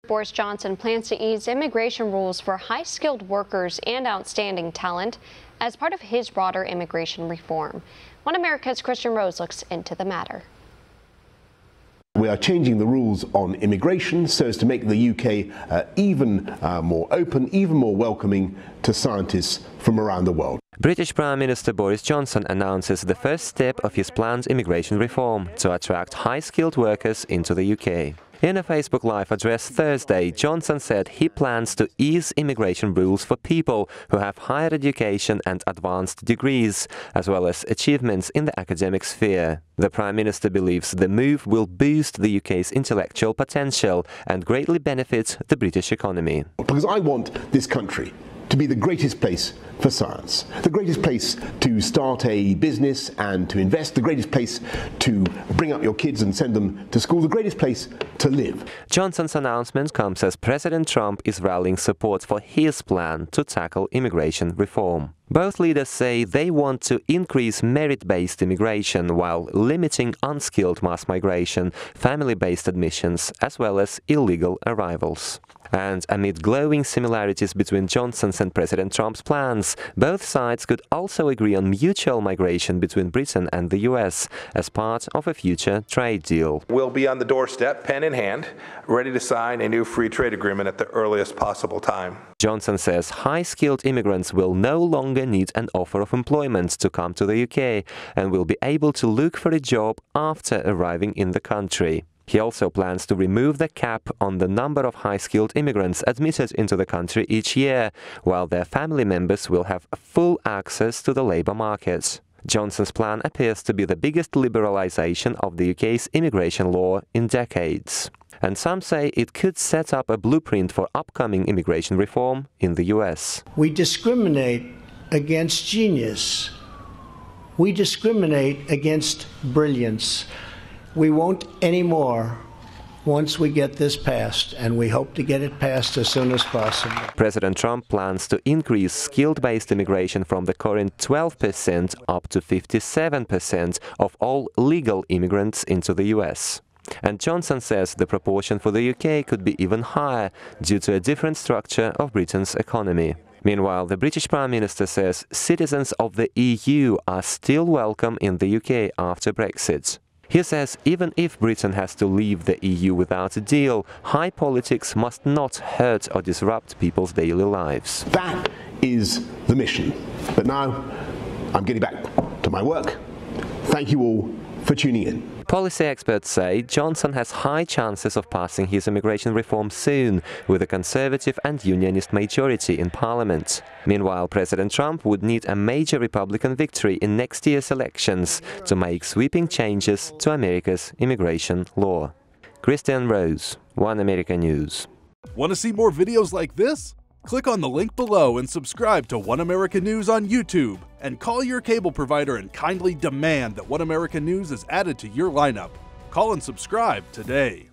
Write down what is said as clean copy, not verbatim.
Boris Johnson plans to ease immigration rules for high-skilled workers and outstanding talent as part of his broader immigration reform. One America's Kristian Rouz looks into the matter. We are changing the rules on immigration so as to make the UK even more open, even more welcoming to scientists from around the world. British Prime Minister Boris Johnson announces the first step of his planned immigration reform to attract high-skilled workers into the UK. In a Facebook Live address Thursday, Johnson said he plans to ease immigration rules for people who have higher education and advanced degrees, as well as achievements in the academic sphere. The Prime Minister believes the move will boost the UK's intellectual potential and greatly benefit the British economy. Because I want this country to be the greatest place for science, the greatest place to start a business and to invest, the greatest place to bring up your kids and send them to school, the greatest place to live. Johnson's announcement comes as President Trump is rallying support for his plan to tackle immigration reform. Both leaders say they want to increase merit-based immigration while limiting unskilled mass migration, family-based admissions, as well as illegal arrivals. And amid glowing similarities between Johnson's and President Trump's plans, both sides could also agree on mutual migration between Britain and the US as part of a future trade deal. We'll be on the doorstep, pen in hand, ready to sign a new free trade agreement at the earliest possible time. Johnson says high-skilled immigrants will no longer need an offer of employment to come to the UK and will be able to look for a job after arriving in the country. He also plans to remove the cap on the number of high-skilled immigrants admitted into the country each year, while their family members will have full access to the labour market. Johnson's plan appears to be the biggest liberalisation of the UK's immigration law in decades. And some say it could set up a blueprint for upcoming immigration reform in the US. We discriminate against genius. We discriminate against brilliance. We won't anymore once we get this passed, and we hope to get it passed as soon as possible. President Trump plans to increase skilled-based immigration from the current 12% up to 57% of all legal immigrants into the US. And Johnson says the proportion for the UK could be even higher due to a different structure of Britain's economy. Meanwhile, the British Prime Minister says citizens of the EU are still welcome in the UK after Brexit. He says even if Britain has to leave the EU without a deal, high politics must not hurt or disrupt people's daily lives. That is the mission. But now I'm getting back to my work. Thank you all for tuning in. Policy experts say Johnson has high chances of passing his immigration reform soon, with a Conservative and Unionist majority in Parliament. Meanwhile, President Trump would need a major Republican victory in next year's elections to make sweeping changes to America's immigration law. Kristian, Rouz, One America News. Want to see more videos like this? Click on the link below and subscribe to One America News on YouTube. And call your cable provider and kindly demand that One America News is added to your lineup. Call and subscribe today.